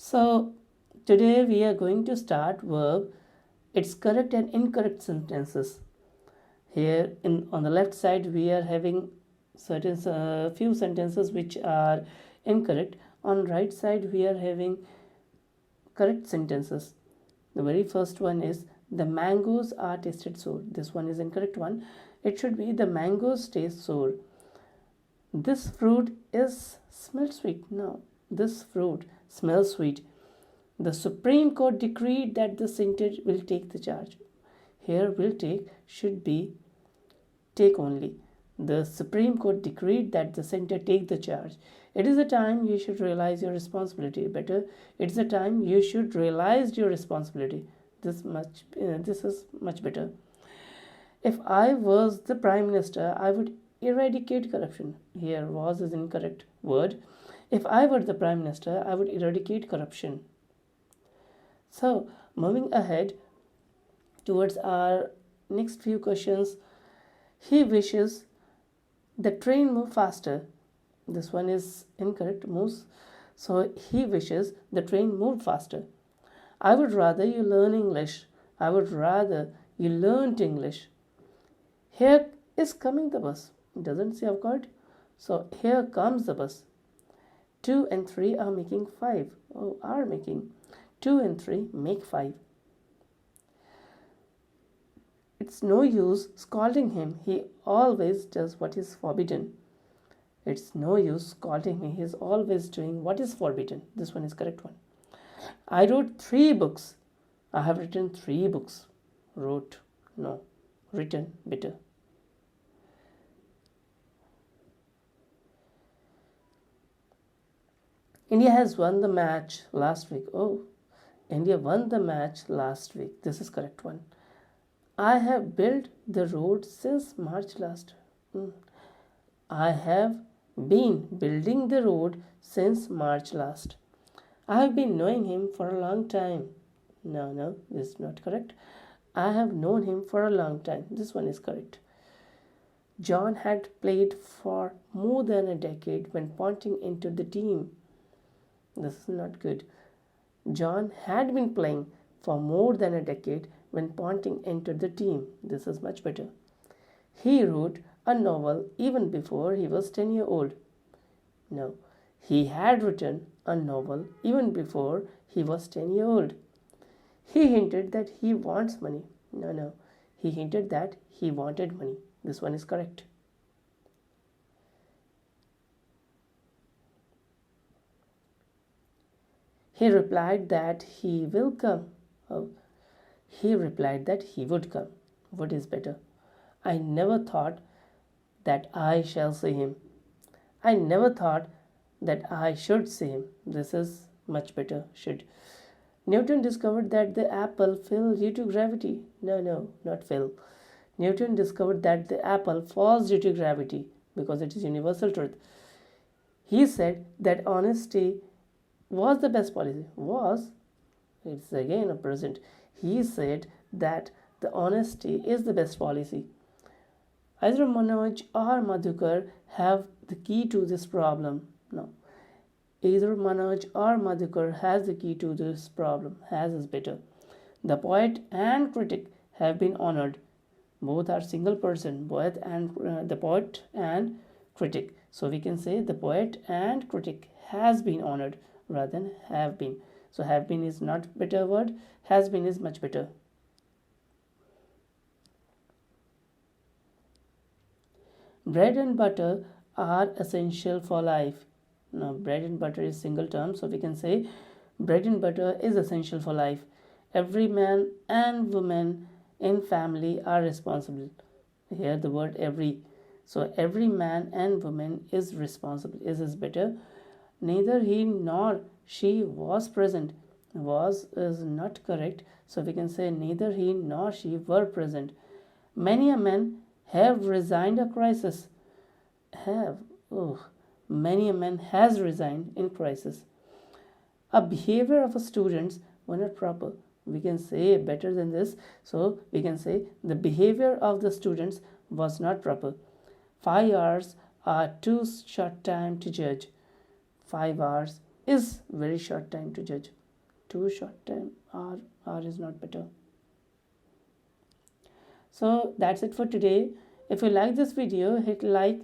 So today we are going to start verb, its correct and incorrect sentences. Here on the left side we are having certain few sentences which are incorrect. On right side we are having correct sentences. The very first one is the mangoes are tasted sour. This one is incorrect one. It should be the mangoes taste sour. This fruit is smells sweet. No, this fruit smells sweet. The Supreme Court decreed that the center will take the charge. Here will take should be take only. The Supreme Court decreed that the center take the charge. It is the time you should realize your responsibility. Better, it's the time you should realize your responsibility. This is much better. If I was the Prime Minister, I would eradicate corruption. Here was is incorrect word. If I were the Prime Minister, I would eradicate corruption. So moving ahead towards our next few questions. He wishes the train move faster. This one is incorrect, moves. So he wishes the train moved faster. I would rather you learn English. I would rather you learned English. Here is coming the bus. It doesn't say of course. So here comes the bus. 2 and 3 are making 5. Oh, are making. 2 and 3 make 5. It's no use scolding him. He always does what is forbidden. It's no use scolding him. He is always doing what is forbidden. This one is correct one. I wrote 3 books. I have written 3 books. Wrote, no. Written, better. India has won the match last week. Oh, India won the match last week. This is correct one. I have built the road since March last. I have been building the road since March last. I have been knowing him for a long time. No, this is not correct. I have known him for a long time. This one is correct. John had played for more than a decade when pointing into the team. This is not good. John had been playing for more than a decade when Ponting entered the team. This is much better. He wrote a novel even before he was 10 years old. No, he had written a novel even before he was 10 years old. He hinted that he wants money. No, he hinted that he wanted money. This one is correct. He replied that he will come. Oh, he replied that he would come. What is better? I never thought that I shall see him. I never thought that I should see him. This is much better, should. Newton discovered that the apple fell due to gravity. No, not fell. Newton discovered that the apple falls due to gravity because it is universal truth. He said that honesty was the best policy. Was, it's again a present. He said that the honesty is the best policy. Either Manoj or Madhukar have the key to this problem. No. Either Manoj or Madhukar has the key to this problem. Has is better. The poet and critic have been honored. Both are single person. Both and the poet and critic. So we can say the poet and critic has been honored rather than have been. So have been is not better word. Has been is much better. Bread and butter are essential for life. Now bread and butter is single term, so we can say bread and butter is essential for life. Every man and woman in family are responsible. Here the word every. So every man and woman is responsible. Is better. Neither he nor she was present. Was is not correct. So we can say neither he nor she were present. Many a man have resigned a crisis. Many a man has resigned in crisis. A behavior of a students were not proper. We can say better than this. So we can say the behavior of the students was not proper. 5 hours are too short time to judge. 5 hours is very short time to judge. Too short time, R is not better. So that's it for today. If you like this video, hit like,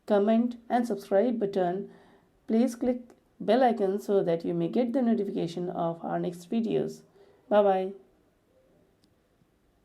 comment and subscribe button. Please click bell icon so that you may get the notification of our next videos. Bye bye.